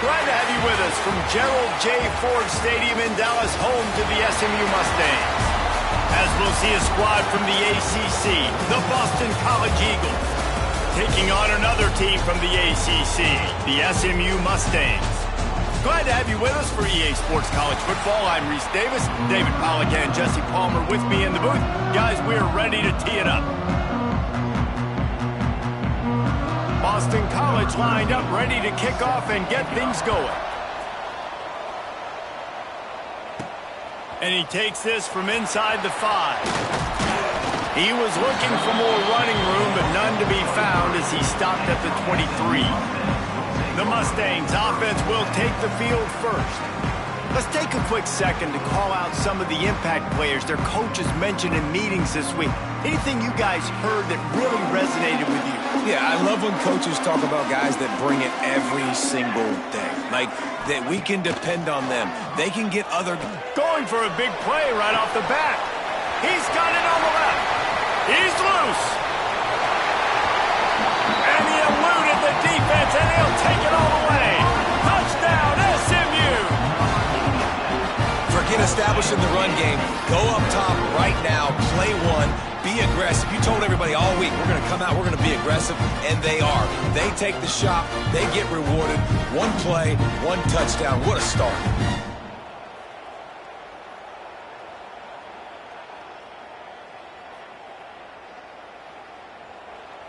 Glad to have you with us from Gerald J. Ford Stadium in Dallas, home to the SMU Mustangs. As we'll see a squad from the ACC, the Boston College Eagles, taking on another team from the ACC, the SMU Mustangs. Glad to have you with us for EA Sports College Football. I'm Reese Davis, David Pollack and Jesse Palmer with me in the booth. Guys, we're ready to tee it up. Boston College lined up, ready to kick off and get things going. And he takes this from inside the 5. He was looking for more running room, but none to be found as he stopped at the 23. The Mustangs offense will take the field first. Let's take a quick second to call out some of the impact players their coaches mentioned in meetings this week. Anything you guys heard that really resonated with you? Yeah, I love when coaches talk about guys that bring it every single day. Like, that we can depend on them. They can get other... Going for a big play right off the bat. He's got it on the left. He's loose. And he eluded the defense, and he'll take it all the way. Touchdown, SMU. Forget establishing the run game. Go up top right now. Play one. Be aggressive. You told everybody all week, we're going to come out, we're going to be aggressive, and they are. They take the shot. They get rewarded. One play, one touchdown. What a start.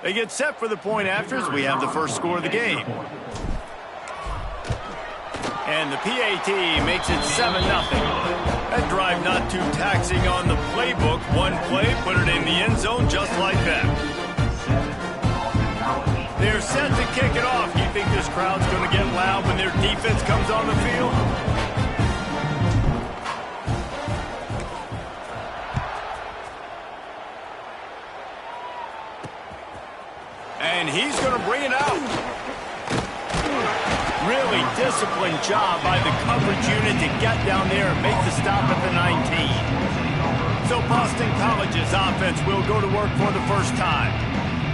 They get set for the point afters. We have the first score of the game. And the PAT makes it 7-0. That drive not too taxing on the playbook. One play, put it in the end zone just like that. They're set to kick it off. Do you think this crowd's going to get loud when their defense comes on the field? And he's going to bring it out. Really disciplined job by the coverage unit to get down there and make the stop at the 19. So Boston College's offense will go to work for the first time.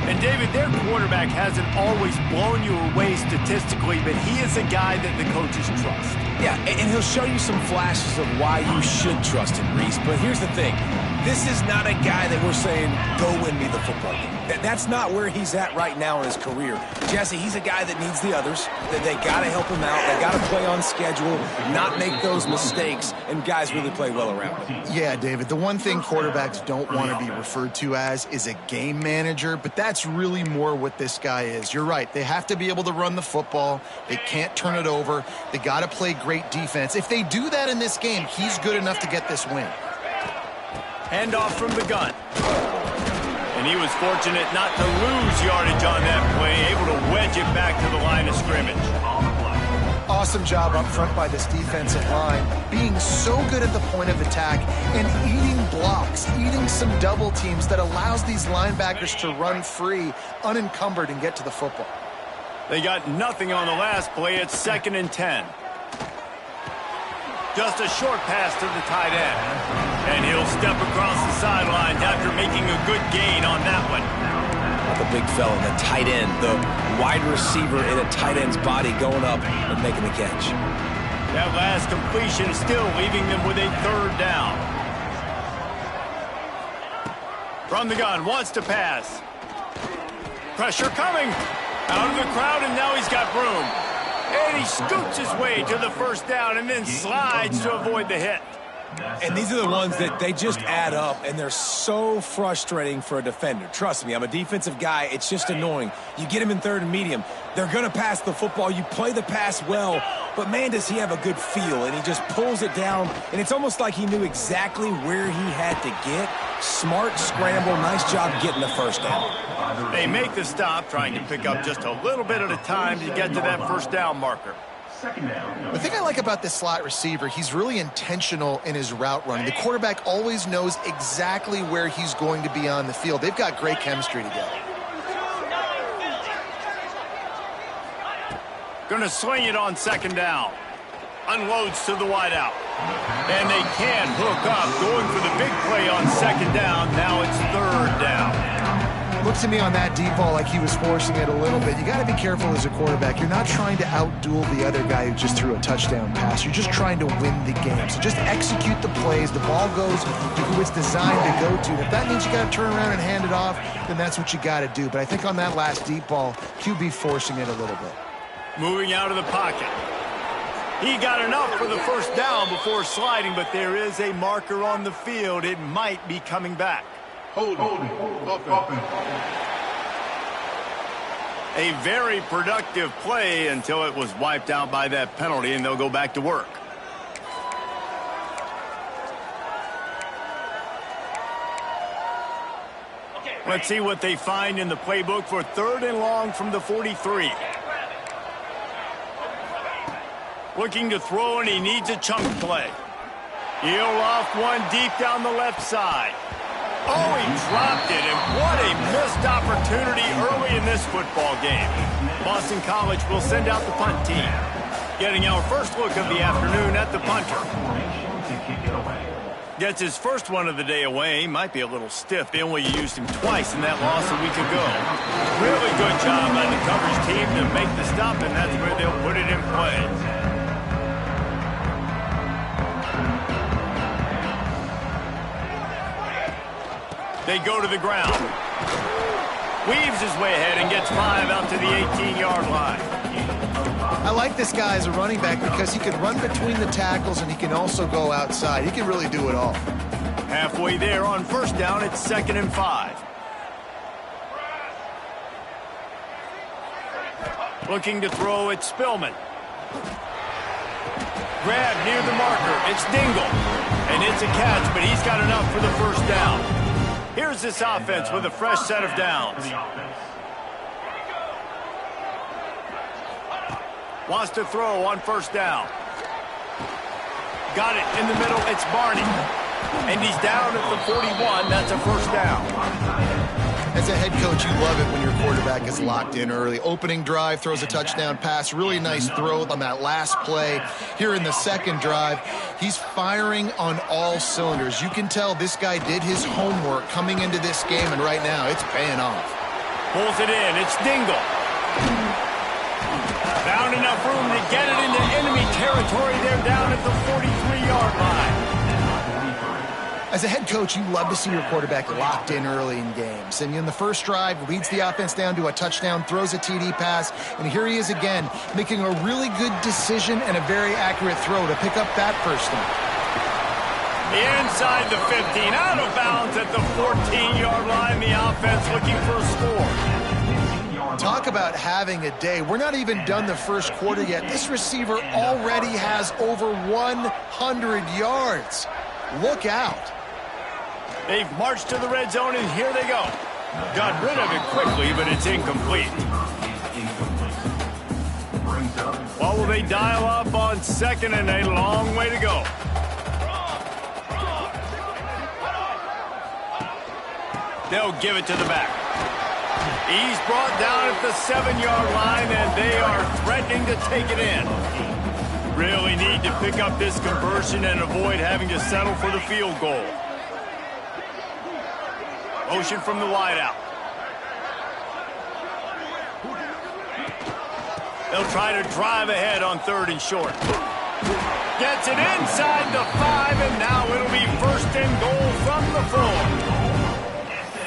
And David, their quarterback hasn't always blown you away statistically, but he is a guy that the coaches trust. Yeah, and he'll show you some flashes of why you should trust him, Reese. But here's the thing. This is not a guy that we're saying, go win me the football game. That's not where he's at right now in his career. Jesse, he's a guy that needs the others. That they got to help him out. They got to play on schedule, not make those mistakes, and guys really play well around him. Yeah, David, the one thing quarterbacks don't want to be referred to as is a game manager, but that's really more what this guy is. You're right. They have to be able to run the football. They can't turn it over. They got to play great defense. If they do that in this game, he's good enough to get this win. Handoff from the gun. And he was fortunate not to lose yardage on that play, able to wedge it back to the line of scrimmage. Awesome job up front by this defensive line, being so good at the point of attack and eating blocks, eating some double teams that allows these linebackers to run free, unencumbered, and get to the football. They got nothing on the last play. It's 2nd and 10. Just a short pass to the tight end. And he'll step across the sidelines after making a good gain on that one. The big fella, the tight end, the wide receiver in a tight end's body going up and making the catch. That last completion is still leaving them with a 3rd down. From the gun, wants to pass. Pressure coming. Out of the crowd, and now he's got room. And he scoots his way to the 1st down and then slides to avoid the hit. And these are the ones that they just add up, and they're so frustrating for a defender. Trust me, I'm a defensive guy. It's just annoying. You get him in 3rd and medium. They're going to pass the football. You play the pass well, but, man, does he have a good feel, and he just pulls it down, and it's almost like he knew exactly where he had to get. Smart scramble. Nice job getting the 1st down. They make the stop, trying to pick up just a little bit at a time to get to that 1st down marker. The thing I like about this slot receiver, he's really intentional in his route running. The quarterback always knows exactly where he's going to be on the field. They've got great chemistry together. Going to swing it on 2nd down. Unloads to the wideout. And they can hook up, going for the big play on 2nd down. Now it's 3rd down. Looked to me on that deep ball like he was forcing it a little bit. You got to be careful as a quarterback. You're not trying to outduel the other guy who just threw a touchdown pass. You're just trying to win the game. So just execute the plays. The ball goes to who it's designed to go to. And if that means you got to turn around and hand it off, then that's what you got to do. But I think on that last deep ball, QB forcing it a little bit. Moving out of the pocket. He got enough for the first down before sliding, but there is a marker on the field. It might be coming back. Hold it. A very productive play until it was wiped out by that penalty, and they'll go back to work. Let's see what they find in the playbook for 3rd and long from the 43. Looking to throw, and he needs a chunk play. He'll off one deep down the left side. Oh, he dropped it, and what a missed opportunity early in this football game. Boston College will send out the punt team. Getting our first look of the afternoon at the punter. Gets his first one of the day away. Might be a little stiff. They only used him twice in that loss a week ago. Really good job by the coverage team to make the stop, and that's where they'll put it in play. They go to the ground. Weaves his way ahead and gets 5 out to the 18-yard line. I like this guy as a running back because he can run between the tackles and he can also go outside. He can really do it all. Halfway there on first down, it's 2nd and 5. Looking to throw, it's Spillman. Grab near the marker, it's Dingle. And it's a catch, but he's got enough for the first down. Here's this offense with a fresh set of downs. Wants to throw on first down. Got it in the middle. It's Barney. And he's down at the 41. That's a first down. As a head coach, you love it when your quarterback is locked in early. Opening drive, throws a touchdown pass. Really nice throw on that last play. Here in the second drive, he's firing on all cylinders. You can tell this guy did his homework coming into this game, and right now it's paying off. Pulls it in. It's Dingle. Found enough room to get it into enemy territory. They're down at the 43-yard line. As a head coach, you love to see your quarterback locked in early in games. And in the first drive, leads the offense down to a touchdown, throws a TD pass, and here he is again, making a really good decision and a very accurate throw to pick up that first down. Inside the 15, out of bounds at the 14-yard line. The offense looking for a score. Talk about having a day. We're not even done the first quarter yet. This receiver already has over 100 yards. Look out. They've marched to the red zone, and here they go. Got rid of it quickly, but it's incomplete. What will they dial up on 2nd and a long way to go? They'll give it to the back. He's brought down at the 7-yard line, and they are threatening to take it in. Really need to pick up this conversion and avoid having to settle for the field goal. Motion from the wideout. They'll try to drive ahead on 3rd and short. Gets it inside the 5, and now it'll be 1st and goal from the 4.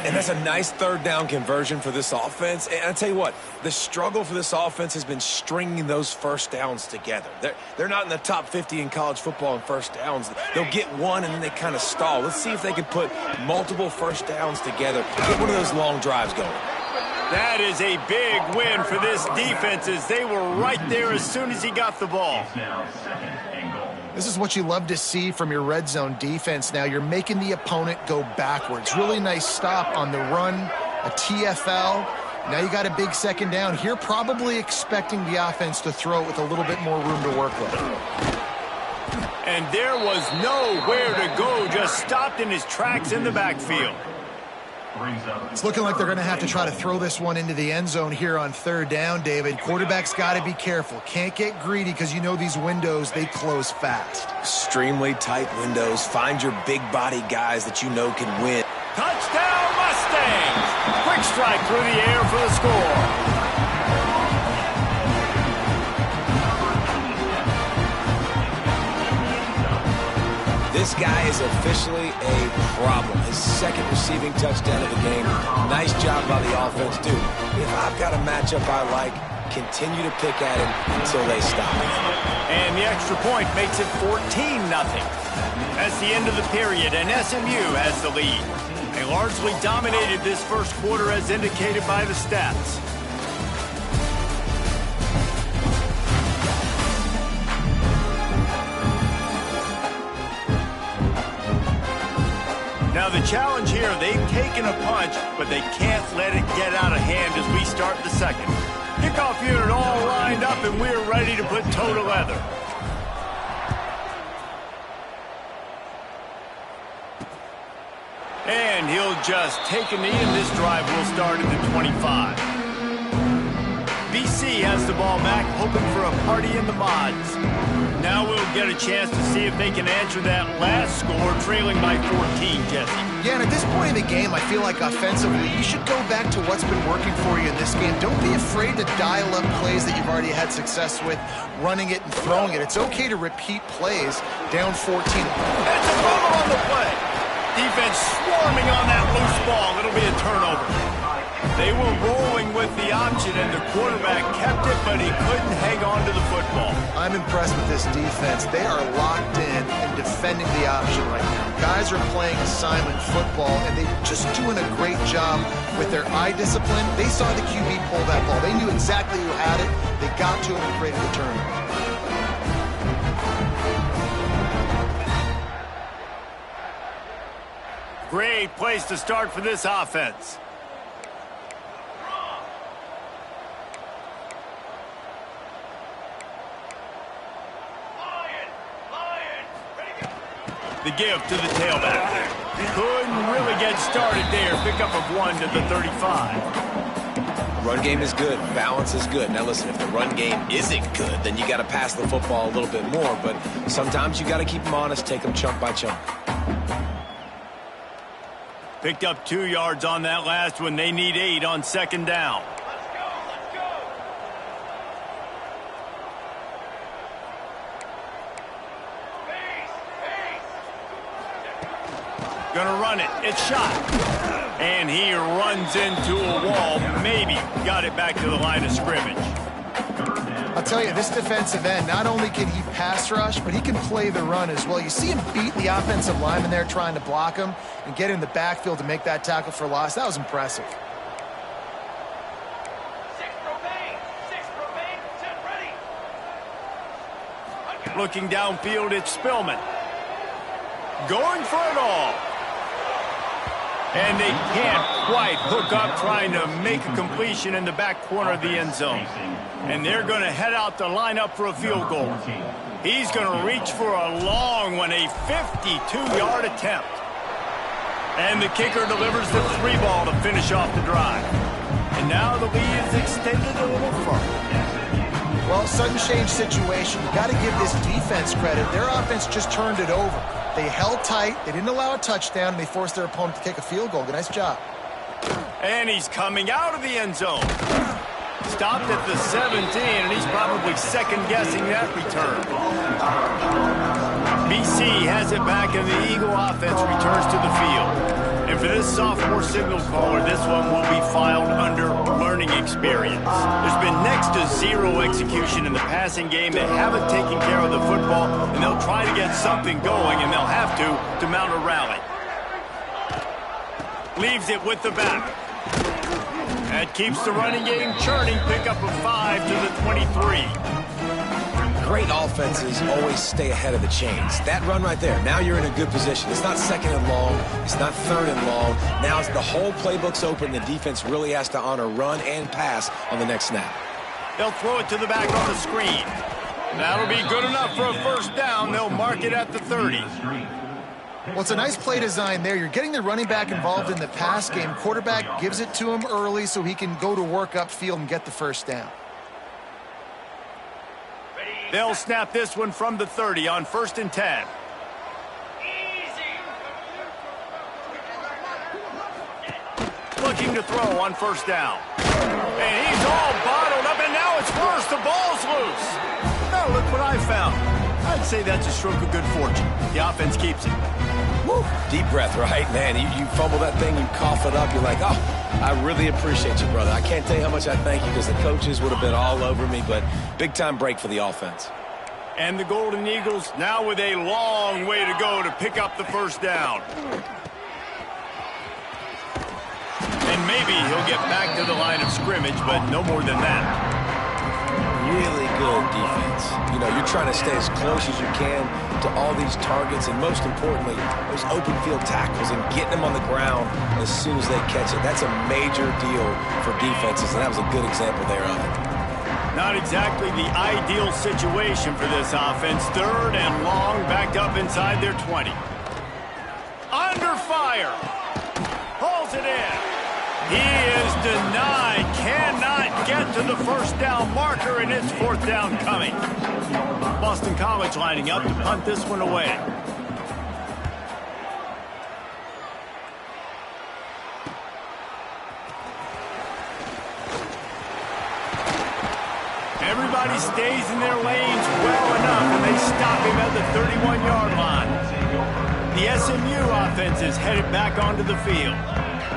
And that's a nice 3rd down conversion for this offense. And I tell you what, the struggle for this offense has been stringing those first downs together. They're not in the top 50 in college football in first downs. They'll get one and then they kind of stall. Let's see if they can put multiple first downs together. Get one of those long drives going. That is a big win for this defense as they were right there as soon as he got the ball. This is what you love to see from your red zone defense now. You're making the opponent go backwards. Really nice stop on the run, a TFL. Now you got a big 2nd down. Here probably expecting the offense to throw it with a little bit more room to work with. And there was nowhere to go, just stopped in his tracks in the backfield. It's looking like they're going to have to try to throw this one into the end zone here on 3rd down, David. Quarterback's got to be careful. Can't get greedy because you know these windows, they close fast. Extremely tight windows. Find your big body guys that you know can win. Touchdown, Mustangs! Mustangs. Quick strike through the air for the score. This guy is officially a problem. His second receiving touchdown of the game. Nice job by the offense. Dude, if I've got a matchup I like, continue to pick at him until they stop. And the extra point makes it 14-0. That's the end of the period, and SMU has the lead. They largely dominated this first quarter as indicated by the stats. Now the challenge here, they've taken a punch, but they can't let it get out of hand as we start the second. Kickoff unit all lined up, and we're ready to put toe to leather. And he'll just take a knee, and this drive will start at the 25. BC has the ball back, hoping for a party in the mods. Now we'll get a chance to see if they can answer that last score, trailing by 14, Jesse. Yeah, and at this point in the game, I feel like offensively, you should go back to what's been working for you in this game. Don't be afraid to dial up plays that you've already had success with, running it and throwing it. It's okay to repeat plays down 14. It's a ball on the play. Defense swarming on that loose ball. It'll be a turnover. They were rolling with the option, and the quarterback kept it, but he couldn't hang on to the football. I'm impressed with this defense. They are locked in and defending the option right now. Guys are playing assignment football, and they're just doing a great job with their eye discipline. They saw the QB pull that ball. They knew exactly who had it. They got to him and created the turnover. Great place to start for this offense. The give to the tailback. Couldn't really get started there. Pickup of 1 to the 35. Run game is good. Balance is good. Now listen, if the run game isn't good, then you got to pass the football a little bit more. But sometimes you got to keep them honest, take them chunk by chunk. Picked up 2 yards on that last one. They need 8 on second down. Gonna run it. It's shot. And he runs into a wall. Maybe got it back to the line of scrimmage. I'll tell you, this defensive end, not only can he pass rush, but he can play the run as well. You see him beat the offensive lineman there trying to block him and get in the backfield to make that tackle for loss. That was impressive. Looking downfield, it's Spillman. Going for it all. And they can't quite hook up trying to make a completion in the back corner of the end zone. And they're going to head out to line up for a field goal. He's going to reach for a long one, a 52-yard attempt. And the kicker delivers the 3 ball to finish off the drive. And now the lead is extended a little further. Well, sudden change situation. You got to give this defense credit. Their offense just turned it over. They held tight. They didn't allow a touchdown. And they forced their opponent to kick a field goal. Nice job. And he's coming out of the end zone. Stopped at the 17, and he's probably second-guessing that return. BC has it back, and the Eagle offense returns to the field. And for this sophomore signal caller, this one will be filed under learning experience. There's been next to 0 execution in the passing game. They haven't taken care of the football, and they'll try to get something going, and they'll have to mount a rally. Leaves it with the back. That keeps the running game churning. Pickup of 5 to the 23. Great offenses always stay ahead of the chains. That run right there, now you're in a good position. It's not second and long. It's not third and long. Now the whole playbook's open. The defense really has to honor run and pass on the next snap. They'll throw it to the back on the screen. That'll be good enough for a first down. They'll mark it at the 30. Well, it's a nice play design there. You're getting the running back involved in the pass game. Quarterback gives it to him early so he can go to work upfield and get the first down. They'll snap this one from the 30 on 1st and 10. looking to throw on first down. And he's all bottled up, and now it's worse. The ball's loose. Now look what I found. I'd say that's a stroke of good fortune. The offense keeps it. Woo. Deep breath, right, man? You fumble that thing, you cough it up, you're like, oh, I really appreciate you, brother. I can't tell you how much I thank you because the coaches would have been all over me, but big-time break for the offense. And the Golden Eagles now with a long way to go to pick up the first down. And maybe he'll get back to the line of scrimmage, but no more than that. Really good defense. You know, you're trying to stay as close as you can to all these targets, and most importantly, those open field tackles and getting them on the ground as soon as they catch it. That's a major deal for defenses, and that was a good example there of it. Not exactly the ideal situation for this offense. Third and long, backed up inside their 20. Under fire. Hauls it in. He is denied. Cannot get to the first down marker, and it's fourth down coming. Boston College lining up to punt this one away. Everybody stays in their lanes well enough, and they stop him at the 31-yard line. The SMU offense is headed back onto the field.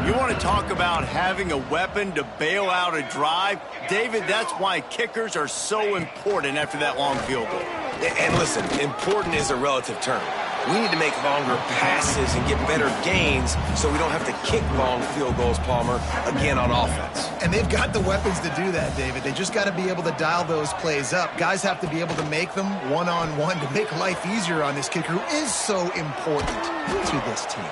You want to talk about having a weapon to bail out a drive? David, that's why kickers are so important after that long field goal. And listen, important is a relative term. We need to make longer passes and get better gains so we don't have to kick long field goals, Palmer, again on offense. And they've got the weapons to do that, David. They just got to be able to dial those plays up. Guys have to be able to make them one-on-one to make life easier on this kicker who is so important to this team.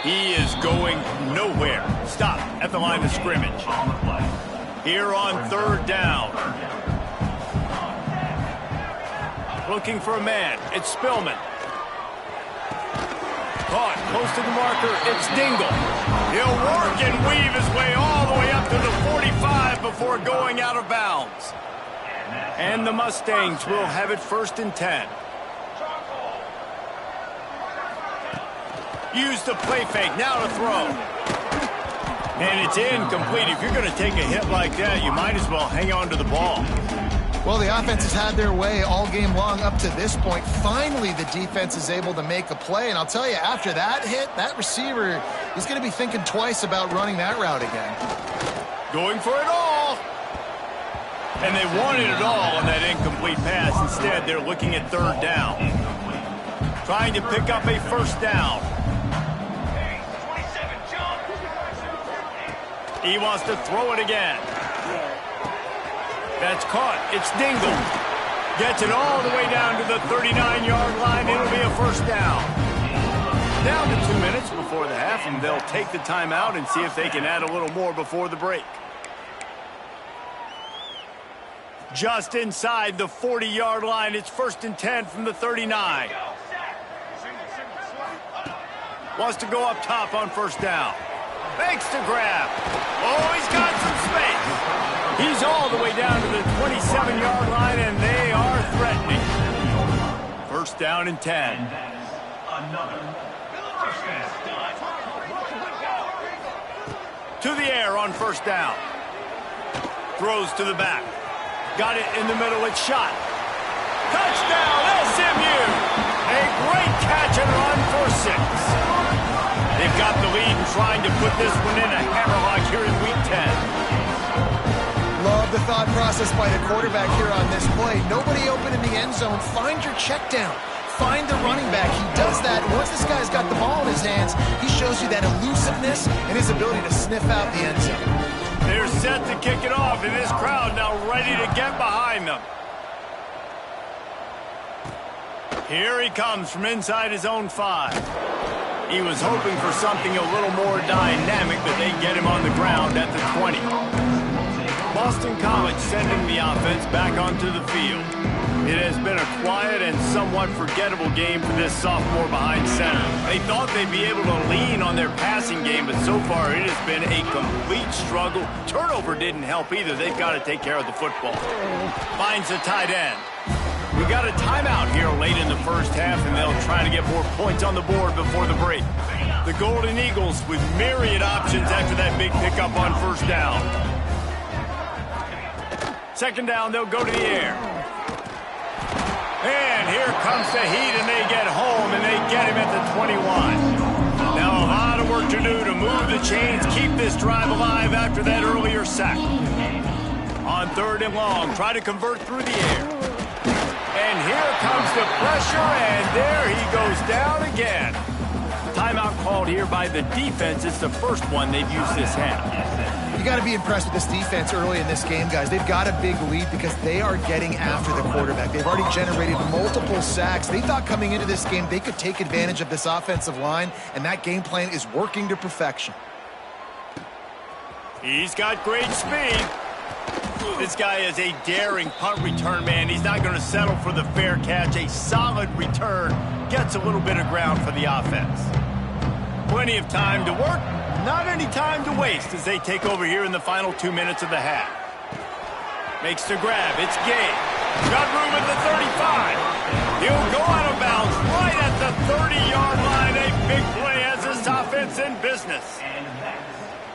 He is going nowhere. Stop at the line of scrimmage. Here on third down. Looking for a man. It's Spillman. Caught close to the marker. It's Dingle. He'll work and weave his way all the way up to the 45 before going out of bounds. And the Mustangs will have it first and 10. Use the play fake. Now to throw. And it's incomplete. If you're going to take a hit like that, you might as well hang on to the ball. Well, the offense has had their way all game long up to this point. Finally, the defense is able to make a play. And I'll tell you, after that hit, that receiver is going to be thinking twice about running that route again. Going for it all. And they wanted it all on that incomplete pass. Instead, they're looking at third down. Trying to pick up a first down. He wants to throw it again. That's caught. It's Dingle. Gets it all the way down to the 39-yard line. It'll be a first down. Down to 2 minutes before the half, and they'll take the timeout and see if they can add a little more before the break. Just inside the 40-yard line. It's first and 10 from the 39. Wants to go up top on first down. Fakes to grab. Oh, he's got some space. He's all the way down to the 27-yard line, and they are threatening. First down and 10. To the air on first down. Throws to the back. Got it in the middle. It's shot. Touchdown, SMU. A great catch and run for 6. They've got the lead and trying to put this one in a hammerlock here in week 10. Love the thought process by the quarterback here on this play. Nobody open in the end zone. Find your check down. Find the running back. He does that. Once this guy's got the ball in his hands, he shows you that elusiveness and his ability to sniff out the end zone. They're set to kick it off, and this crowd now ready to get behind them. Here he comes from inside his own 5. He was hoping for something a little more dynamic, but they get him on the ground at the 20. Boston College sending the offense back onto the field. It has been a quiet and somewhat forgettable game for this sophomore behind center. They thought they'd be able to lean on their passing game, but so far it has been a complete struggle. Turnover didn't help either. They've got to take care of the football. Finds the tight end. We got a timeout here late in the first half, and they'll try to get more points on the board before the break. The Golden Eagles with myriad options after that big pickup on first down. Second down, they'll go to the air. And here comes the heat, and they get home, and they get him at the 21. Now a lot of work to do to move the chains, keep this drive alive after that earlier sack. On third and long, try to convert through the air. And here comes the pressure, and there he goes down again. Timeout called here by the defense. It's the first one they've used this half. You got to be impressed with this defense early in this game, guys. They've got a big lead because they are getting after the quarterback. They've already generated multiple sacks. They thought coming into this game they could take advantage of this offensive line, and that game plan is working to perfection. He's got great speed. This guy is a daring punt return man. He's not going to settle for the fair catch. A solid return gets a little bit of ground for the offense. Plenty of time to work. Not any time to waste as they take over here in the final 2 minutes of the half. Makes the grab. It's Gay. Got room at the 35. He'll go out of bounds right at the 30-yard line. A big play as this offense in business.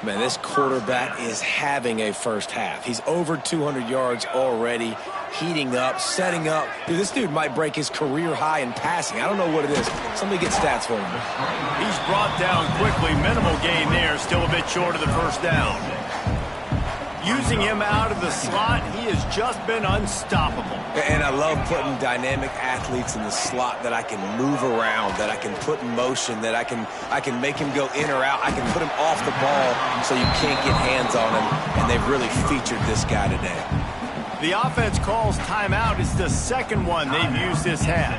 Man, this quarterback is having a first half. He's over 200 yards already, heating up, setting up. Dude, this dude might break his career high in passing. I don't know what it is. Somebody get stats for him. He's brought down quickly. Minimal gain there. Still a bit short of the first down. Using him out of the slot, he has just been unstoppable. And I love putting dynamic athletes in the slot that I can move around, that I can put in motion, that I can make him go in or out. I can put him off the ball so you can't get hands on him, and they've really featured this guy today. The offense calls timeout. It's the second one they've used this half.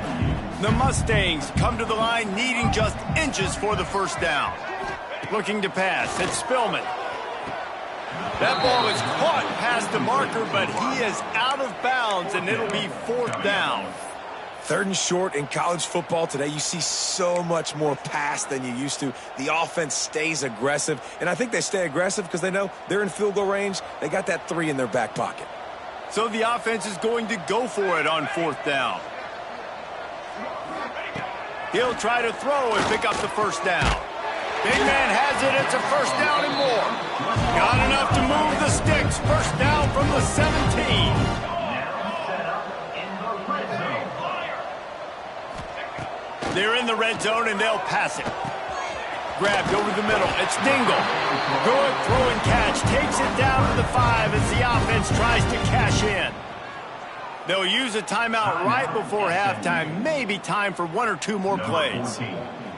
The Mustangs come to the line needing just inches for the first down. Looking to pass. It's Spillman. That ball is caught past the marker, but he is out of bounds, and it'll be fourth down. Third and short in college football today, you see so much more pass than you used to. The offense stays aggressive, and I think they stay aggressive because they know they're in field goal range. They got that 3 in their back pocket. So the offense is going to go for it on fourth down. He'll try to throw and pick up the first down. Big man has it. It's a first down and more. Got enough to move the sticks. First down from the 17. They're in the red zone, and they'll pass it. Grabbed over the middle. It's Dingle. Good throw and catch. Takes it down to the 5 as the offense tries to cash in. They'll use a timeout right before halftime. Maybe time for 1 or 2 more plays.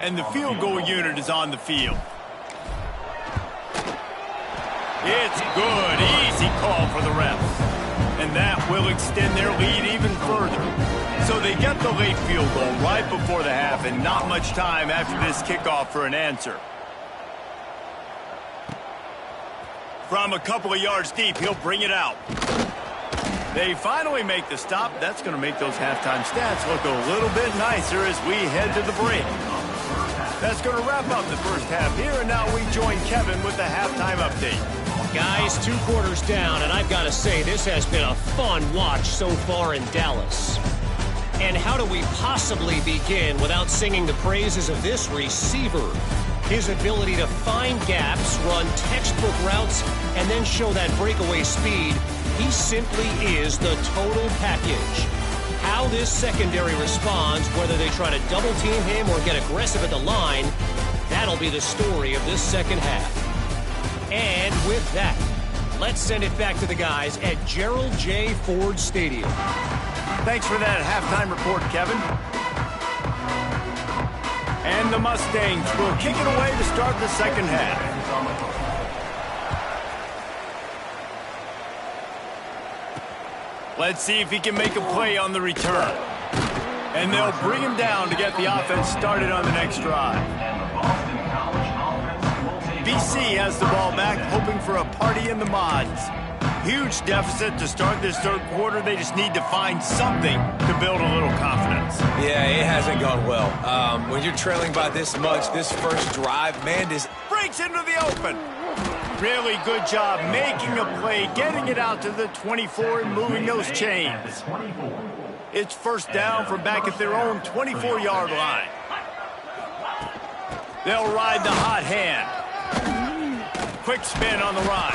And the field goal unit is on the field. It's good. Easy call for the refs. And that will extend their lead even further. So they get the late field goal right before the half, and not much time after this kickoff for an answer. From a couple of yards deep, he'll bring it out. They finally make the stop. That's going to make those halftime stats look a little bit nicer as we head to the break. That's going to wrap up the first half here, and now we join Kevin with the halftime update. Guys, 2 quarters down, and I've got to say, this has been a fun watch so far in Dallas. And how do we possibly begin without singing the praises of this receiver? His ability to find gaps, run textbook routes, and then show that breakaway speed. He simply is the total package. How this secondary responds, whether they try to double team him or get aggressive at the line, that'll be the story of this second half. And with that, let's send it back to the guys at Gerald J. Ford Stadium. Thanks for that halftime report, Kevin. And the Mustangs will kick it away to start the second half. Let's see if he can make a play on the return. And they'll bring him down to get the offense started on the next drive. BC has the ball back, hoping for a party in the mods. Huge deficit to start this third quarter. They just need to find something to build a little confidence. Yeah, it hasn't gone well. When you're trailing by this much, this first drive, man, breaks into the open. Really good job making a play, getting it out to the 24 and moving those chains. It's first down from back at their own 24-yard line. They'll ride the hot hand. Quick spin on the run.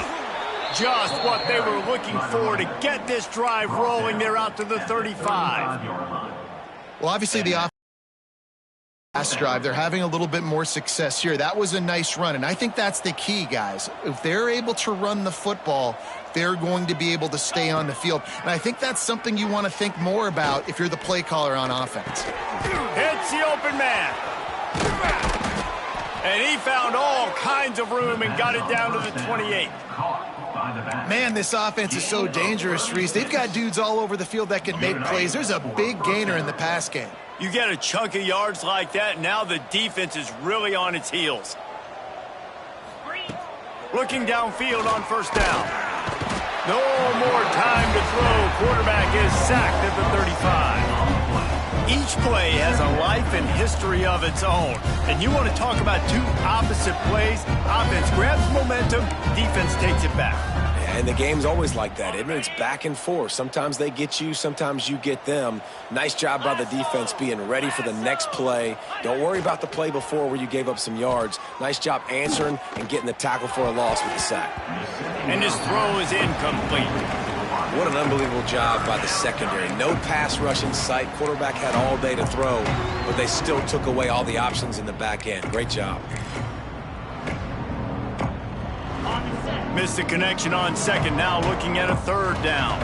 Just what they were looking for to get this drive rolling. They're out to the 35. Well, obviously the last drive, they're having a little bit more success here. That was a nice run, and I think that's the key, guys. If they're able to run the football, they're going to be able to stay on the field. And I think that's something you want to think more about if you're the play caller on offense. Hits the open man. And he found all kinds of room and got it down to the 28. Man, this offense is so dangerous, Reese. They've got dudes all over the field that can make plays. There's a big gainer in the pass game. You get a chunk of yards like that, now the defense is really on its heels. Looking downfield on first down. No more time to throw. Quarterback is sacked at the 35. Each play has a life and history of its own. And you want to talk about two opposite plays. Offense grabs momentum, defense takes it back. And the game's always like that, isn't it? It's back and forth. Sometimes they get you, sometimes you get them. Nice job by the defense being ready for the next play. Don't worry about the play before where you gave up some yards. Nice job answering and getting the tackle for a loss with the sack. And his throw is incomplete. What an unbelievable job by the secondary. No pass rush in sight. Quarterback had all day to throw, but they still took away all the options in the back end. Great job. Missed the connection on second. Now looking at a third down.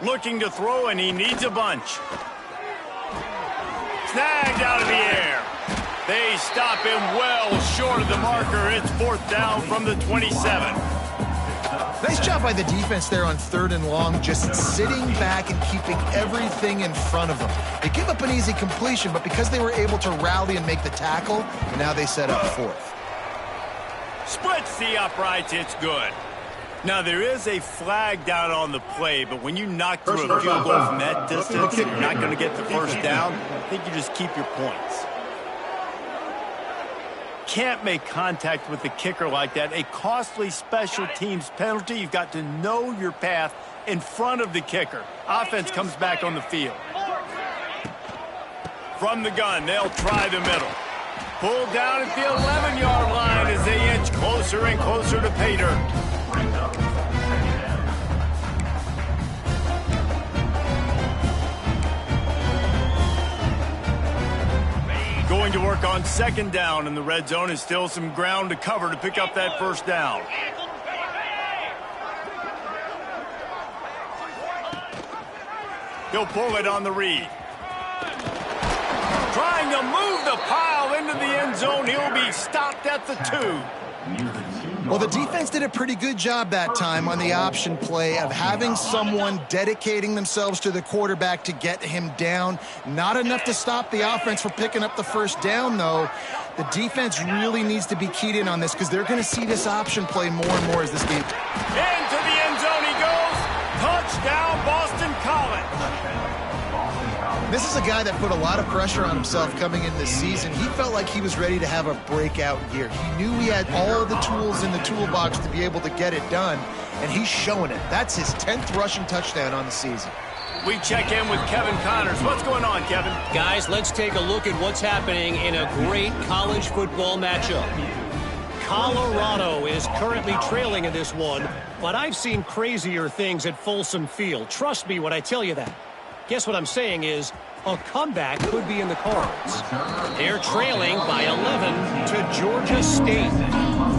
Looking to throw, and he needs a bunch. Snagged out of the air. They stop him well short of the marker. It's fourth down from the 27. Nice job by the defense there on third and long, just sitting back and keeping everything in front of them. They give up an easy completion, but because they were able to rally and make the tackle, now they set up fourth. Splits the uprights, it's good. Now, there is a flag down on the play, but when you knock through a field goal from that distance and you're not going to get the first down, I think you just keep your points. Can't make contact with the kicker like that. A costly special teams penalty. You've got to know your path in front of the kicker. Offense comes back on the field. From the gun, they'll try the middle. Pulled down at the 11-yard line as they inch closer and closer to pay dirt. Going to work on second down in the red zone is still some ground to cover to pick up that first down. He'll pull it on the read. Trying to move the pile into the end zone. He'll be stopped at the 2. Well, the defense did a pretty good job that time on the option play of having someone dedicating themselves to the quarterback to get him down. Not enough to stop the offense from picking up the first down, though. The defense really needs to be keyed in on this because they're going to see this option play more and more as this game. Into the end zone he goes. Touchdown, Boston College. This is a guy that put a lot of pressure on himself coming in this season. He felt like he was ready to have a breakout year. He knew he had all the tools in the toolbox to be able to get it done, and he's showing it. That's his 10th rushing touchdown on the season. We check in with Kevin Connors. What's going on, Kevin? Guys, let's take a look at what's happening in a great college football matchup. Colorado is currently trailing in this one, but I've seen crazier things at Folsom Field. Trust me when I tell you that. Guess what I'm saying is a comeback could be in the cards. They're trailing by 11 to Georgia State.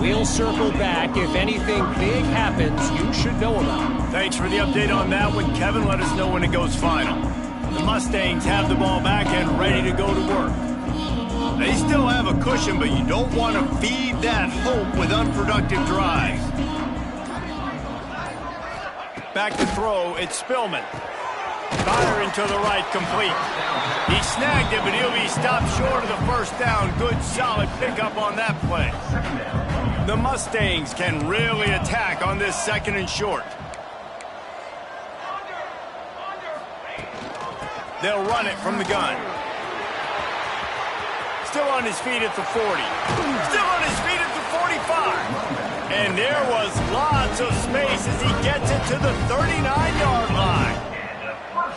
We'll circle back if anything big happens you should know about. Thanks for the update on that one, Kevin. Let us know when it goes final. The Mustangs have the ball back and ready to go to work. They still have a cushion, but you don't want to feed that hope with unproductive drives. Back to throw, it's Spillman. Firing to the right, complete. He snagged it, but he'll be stopped short of the first down. Good, solid pickup on that play. The Mustangs can really attack on this second and short. They'll run it from the gun. Still on his feet at the 40. Still on his feet at the 45. And there was lots of space as he gets it to the 39-yard line.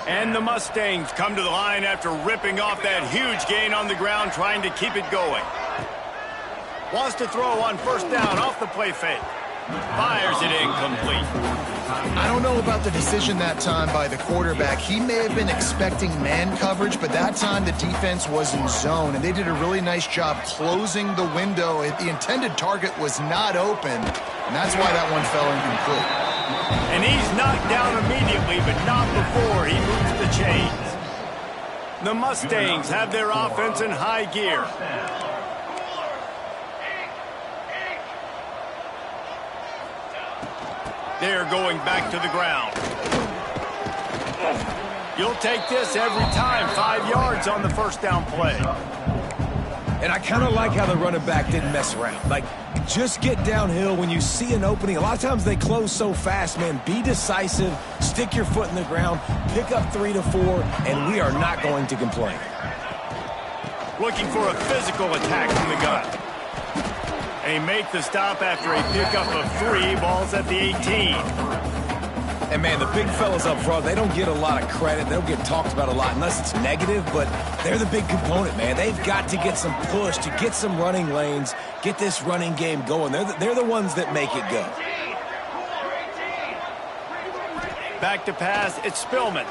And the Mustangs come to the line after ripping off that huge gain on the ground, trying to keep it going. Wants to throw on first down off the play fake. Fires it incomplete. I don't know about the decision that time by the quarterback. He may have been expecting man coverage, but that time the defense was in zone, and they did a really nice job closing the window. The intended target was not open, and that's why that one fell incomplete. And he's knocked down immediately, but not before he moves the chains. The Mustangs have their offense in high gear. They're going back to the ground. You'll take this every time. 5 yards on the first down play. And I kind of like how the running back didn't mess around. Like, just get downhill when you see an opening. A lot of times they close so fast, man. Be decisive, stick your foot in the ground, pick up 3 to 4, and we are not going to complain. Looking for a physical attack from the gun. They make the stop after a pickup of 3. Ball's at the 18. And, man, the big fellas up front, they don't get a lot of credit. They don't get talked about a lot unless it's negative, but they're the big component, man. They've got to get some push, to get some running lanes, get this running game going. They're the ones that make it go. Back to pass, it's Spillman.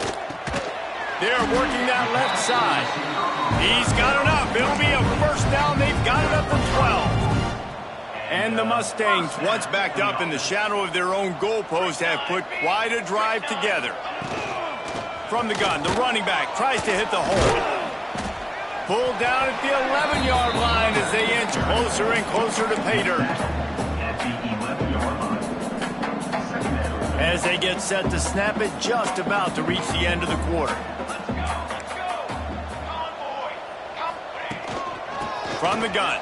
They're working that left side. He's got enough. It'll be a first down. They've got it up to 12. And the Mustangs, once backed up in the shadow of their own goalpost, have put quite a drive together. From the gun, the running back tries to hit the hole. Pulled down at the 11-yard line as they inch closer and closer to pay dirt. As they get set to snap it, just about to reach the end of the quarter. From the gun.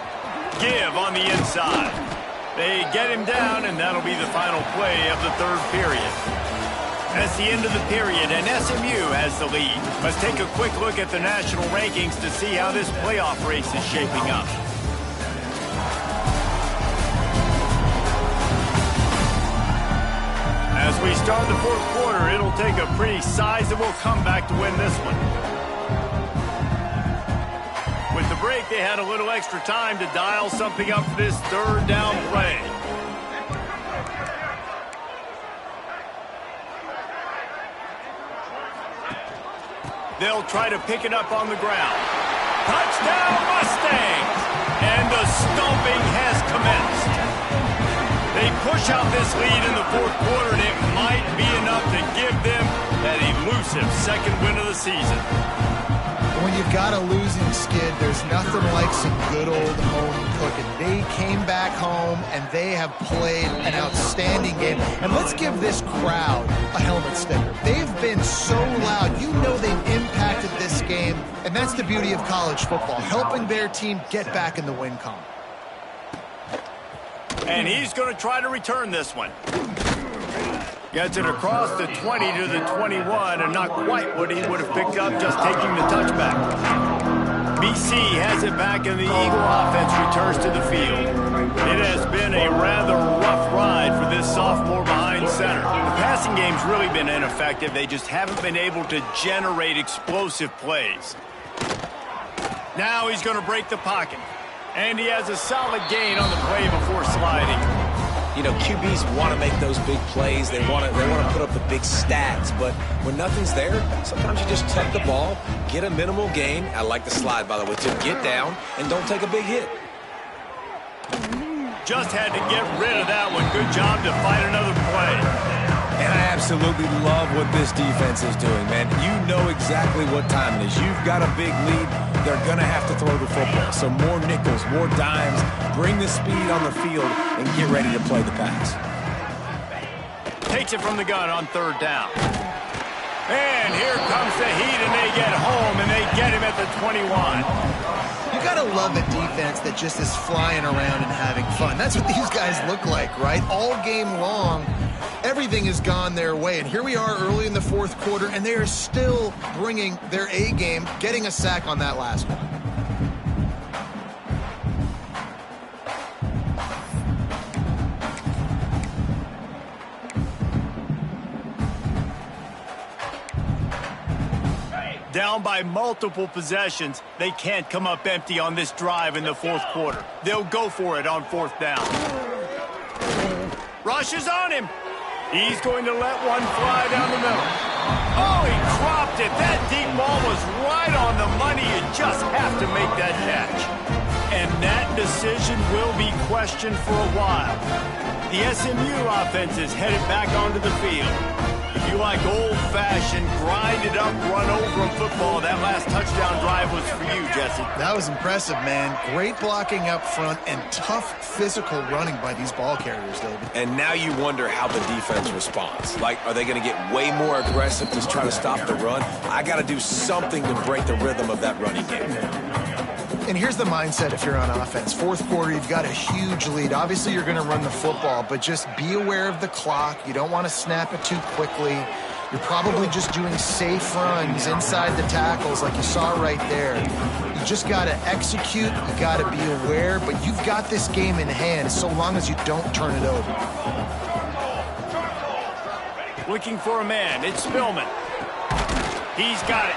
Give on the inside. They get him down, and that'll be the final play of the third period. That's the end of the period, and SMU has the lead. Let's take a quick look at the national rankings to see how this playoff race is shaping up. As we start the fourth quarter, it'll take a pretty sizable comeback to win this one. With the break, they had a little extra time to dial something up for this third down play. They'll try to pick it up on the ground. Touchdown, Mustangs! And the stomping has commenced. They push out this lead in the fourth quarter, and it might be enough to give them that elusive second win of the season. When you've got a losing skid, there's nothing like some good old home cooking. They came back home, and they have played an outstanding game. And let's give this crowd a helmet sticker. They've been so loud. You know they've impacted this game, and that's the beauty of college football, helping their team get back in the win column. And he's going to try to return this one. Gets it across the 20 to the 21, and not quite what he would have picked up just taking the touchback. BC has it back, and the Eagle offense returns to the field. It has been a rather rough ride for this sophomore behind center. The passing game's really been ineffective. They just haven't been able to generate explosive plays. Now he's going to break the pocket. And he has a solid gain on the play before sliding. You know, QBs want to make those big plays. They want to put up the big stats. But when nothing's there, sometimes you just tuck the ball, get a minimal gain. I like the slide, by the way, to get down and don't take a big hit. Just had to get rid of that one. Good job to fight another play. And I absolutely love what this defense is doing, man. You know exactly what time it is. You've got a big lead. They're going to have to throw the football. So more nickels, more dimes. Bring the speed on the field and get ready to play the pass. Takes it from the gun on third down. And here comes the heat, and they get home, and they get him at the 21. You got to love a defense that just is flying around and having fun. That's what these guys look like, right? All game long, everything has gone their way. And here we are early in the fourth quarter, and they are still bringing their A game, getting a sack on that last one. Down by multiple possessions, they can't come up empty on this drive in the fourth quarter. They'll go for it on fourth down. Rushes on him. He's going to let one fly down the middle. Oh, he dropped it. That deep ball was right on the money. You just have to make that catch. And that decision will be questioned for a while. The SMU offense is headed back onto the field. If you like old-fashioned, grind-it-up, run-over football, that last touchdown drive was for you, Jesse. That was impressive, man. Great blocking up front and tough physical running by these ball carriers, David. And now you wonder how the defense responds. Like, are they going to get way more aggressive to try to stop the run? I got to do something to break the rhythm of that running game. And here's the mindset if you're on offense. Fourth quarter, you've got a huge lead. Obviously, you're going to run the football, but just be aware of the clock. You don't want to snap it too quickly. You're probably just doing safe runs inside the tackles like you saw right there. You just got to execute. You got to be aware, but you've got this game in hand so long as you don't turn it over. Looking for a man. It's Spillman. He's got it.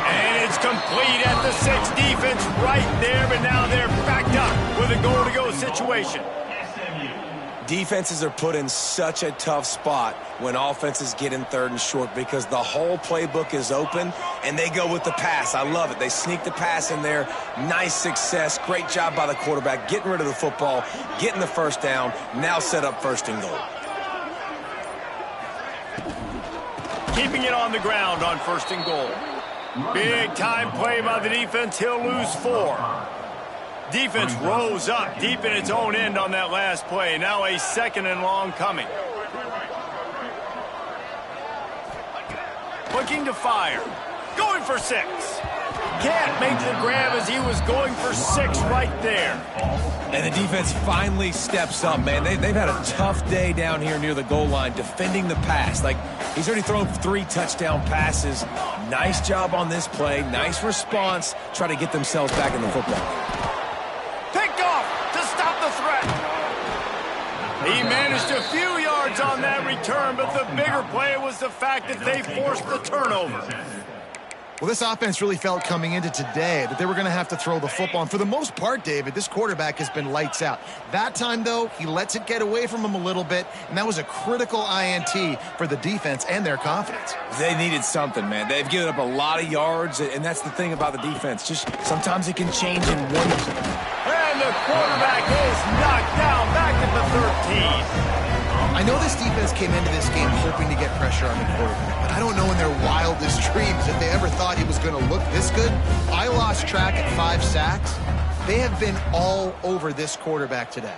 And it's complete at the 6. Defense right there, but now they're backed up with a goal-to-go situation. Defenses are put in such a tough spot when offenses get in third and short because the whole playbook is open and they go with the pass. I love it. They sneak the pass in there. Nice success. Great job by the quarterback getting rid of the football, getting the first down, now set up first and goal. Keeping it on the ground on first and goal. Big time play by the defense. He'll lose 4. Defense rose up deep in its own end on that last play. Now a second and long coming. Looking to fire. Going for 6. Can't make the grab as he was going for 6 right there. And the defense finally steps up, man. They've had a tough day down here near the goal line defending the pass. Like, he's already thrown 3 touchdown passes. Nice job on this play. Nice response. Try to get themselves back in the football. Picked off to stop the threat. He managed a few yards on that return, but the bigger play was the fact that they forced the turnover. Well, this offense really felt coming into today that they were going to have to throw the football. And for the most part, David, this quarterback has been lights out. That time, though, he lets it get away from him a little bit, and that was a critical INT for the defense and their confidence. They needed something, man. They've given up a lot of yards, and that's the thing about the defense. Just sometimes it can change in one. And the quarterback is knocked down back at the 13. I know this defense came into this game hoping to get pressure on the quarterback, but I don't know in their wildest dreams if they ever thought he was going to look this good. I lost track at 5 sacks. They have been all over this quarterback today.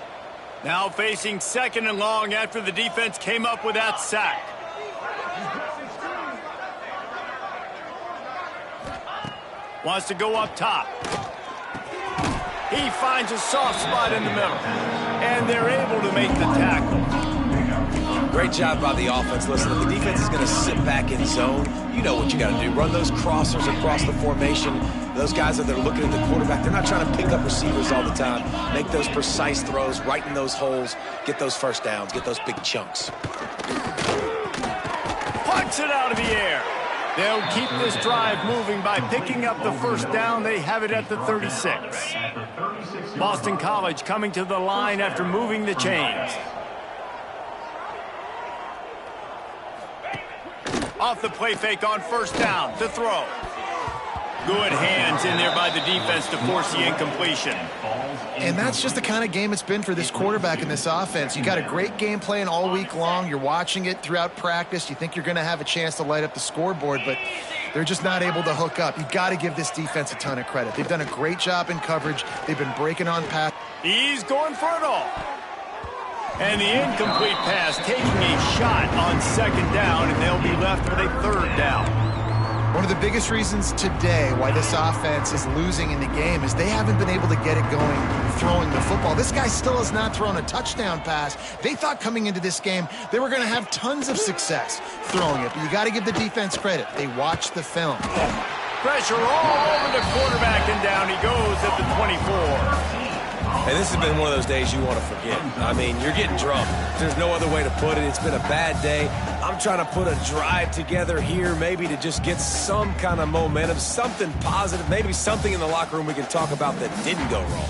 Now facing second and long after the defense came up with that sack. Wants to go up top. He finds a soft spot in the middle, and they're able to make the tackle. Great job by the offense. Listen, if the defense is going to sit back in zone, you know what you got to do. Run those crossers across the formation. Those guys that are looking at the quarterback, they're not trying to pick up receivers all the time. Make those precise throws, right in those holes, get those first downs, get those big chunks. Punch it out of the air. They'll keep this drive moving by picking up the first down. They have it at the 36. Boston College coming to the line after moving the chains. Off the play fake on first down to throw. Good hands in there by the defense to force the incompletion. And that's just the kind of game it's been for this quarterback in this offense. You got a great game plan all week long. You're watching it throughout practice. You think you're going to have a chance to light up the scoreboard, but they're just not able to hook up. You got to give this defense a ton of credit. They've done a great job in coverage. They've been breaking on pass. He's going for it all. And the incomplete pass taking a shot on second down, and they'll be left with a third down. One of the biggest reasons today why this offense is losing in the game is they haven't been able to get it going throwing the football. This guy still has not thrown a touchdown pass. They thought coming into this game they were going to have tons of success throwing it, but you got to give the defense credit. They watched the film. Pressure all over the quarterback, and down he goes at the 24. And this has been one of those days you want to forget. I mean, you're getting drunk. There's no other way to put it. It's been a bad day. I'm trying to put a drive together here maybe to just get some kind of momentum, something positive, maybe something in the locker room we can talk about that didn't go wrong.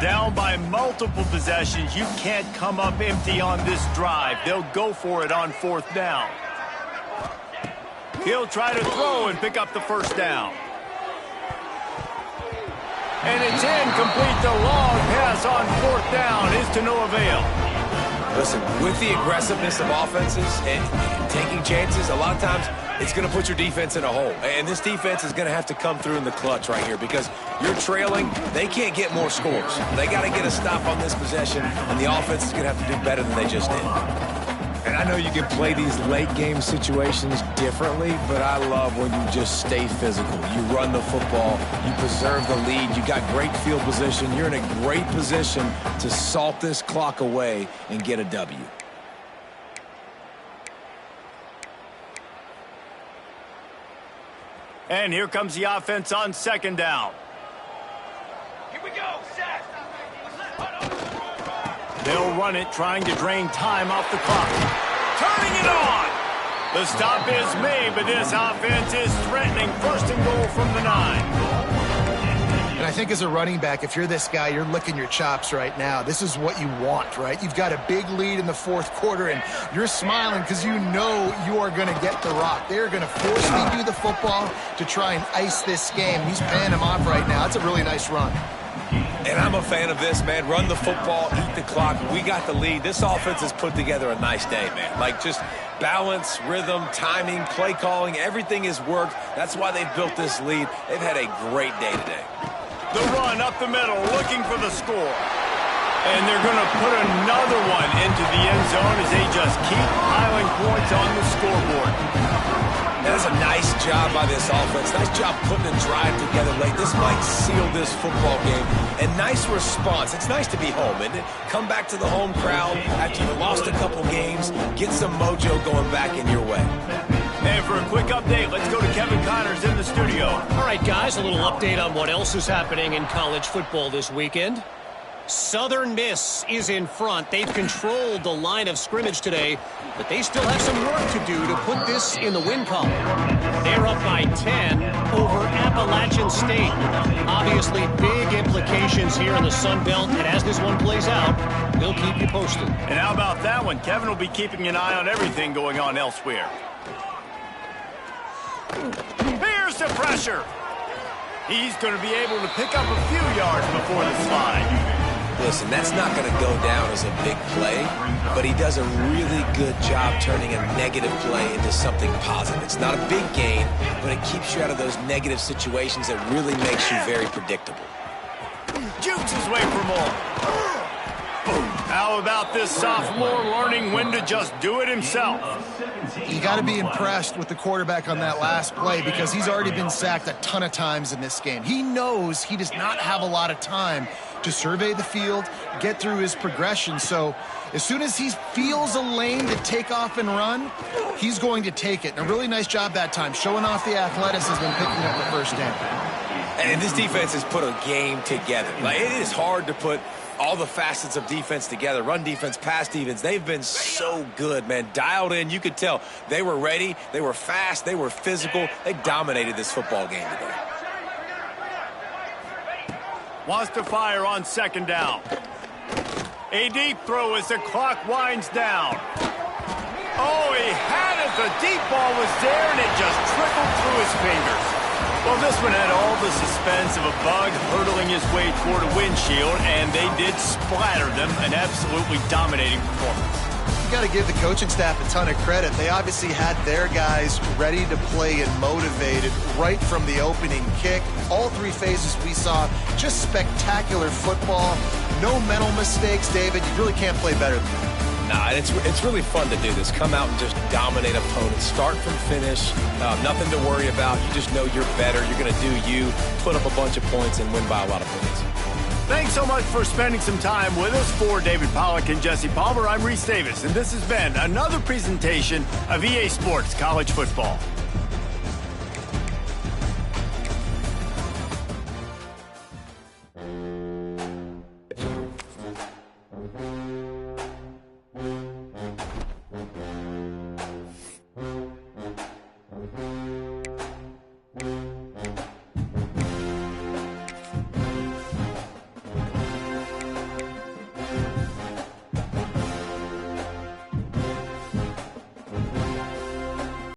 Down by multiple possessions, you can't come up empty on this drive. They'll go for it on 4th down. He'll try to throw and pick up the first down. And it's incomplete. The long pass on 4th down is to no avail. Listen, with the aggressiveness of offenses and taking chances, a lot of times it's going to put your defense in a hole. And this defense is going to have to come through in the clutch right here because you're trailing. They can't get more scores. They got to get a stop on this possession, and the offense is going to have to do better than they just did. And I know you can play these late-game situations differently, but I love when you just stay physical. You run the football. You preserve the lead. You got great field position. You're in a great position to salt this clock away and get a W. And here comes the offense on 2nd down. Here we go, set. They'll run it, trying to drain time off the clock. Turning it on! The stop is made, but this offense is threatening 1st and goal from the 9. And I think as a running back, if you're this guy, you're licking your chops right now. This is what you want, right? You've got a big lead in the 4th quarter, and you're smiling because you know you are going to get the rock. They're going to force feed you the football to try and ice this game. He's paying him off right now. That's a really nice run. And I'm a fan of this, man. Run the football, eat the clock. We got the lead. This offense has put together a nice day, man. Like, just balance, rhythm, timing, play calling, everything has worked. That's why they've built this lead. They've had a great day today. The run up the middle, looking for the score. And they're going to put another one into the end zone as they just keep piling points on the scoreboard. That's a nice job by this offense. Nice job putting a drive together late. This might seal this football game. And nice response. It's nice to be home, isn't it? Come back to the home crowd after you've lost a couple games. Get some mojo going back in your way. And for a quick update, let's go to Kevin Connors in the studio. All right, guys, a little update on what else is happening in college football this weekend. Southern Miss is in front. They've controlled the line of scrimmage today, but they still have some work to do to put this in the win column. They're up by 10 over Appalachian State. Obviously, big implications here in the Sun Belt, and as this one plays out, we'll keep you posted. And how about that one? Kevin will be keeping an eye on everything going on elsewhere. Here's the pressure. He's going to be able to pick up a few yards before the slide. Listen, that's not going to go down as a big play, but he does a really good job turning a negative play into something positive. It's not a big gain, but it keeps you out of those negative situations that really makes you very predictable. Jukes his way for more. How about this sophomore learning when to just do it himself? You got to be impressed with the quarterback on that last play because he's already been sacked a ton of times in this game. He knows he does not have a lot of time to survey the field, get through his progression. So as soon as he feels a lane to take off and run, he's going to take it. And a really nice job that time, showing off the athleticism and picking up the first down. And this defense has put a game together. Like, it is hard to put all the facets of defense together. Run defense, pass defense. They've been so good, man. Dialed in. You could tell they were ready. They were fast. They were physical. They dominated this football game today. Wants to fire on 2nd down. A deep throw as the clock winds down. Oh, he had it. The deep ball was there, and it just trickled through his fingers. Well, this one had all the suspense of a bug hurtling his way toward a windshield, and they did splatter them. An absolutely dominating performance. You got to give the coaching staff a ton of credit. They obviously had their guys ready to play and motivated right from the opening kick. All three phases we saw, just spectacular football. No mental mistakes, David. You really can't play better than that. Nah, it's really fun to do this. Come out and just dominate opponents. Start from finish. Nothing to worry about. You just know you're better. You're going to do you, put up a bunch of points, and win by a lot of points. Thanks so much for spending some time with us. For David Pollack and Jesse Palmer, I'm Reese Davis, and this has been another presentation of EA Sports College Football.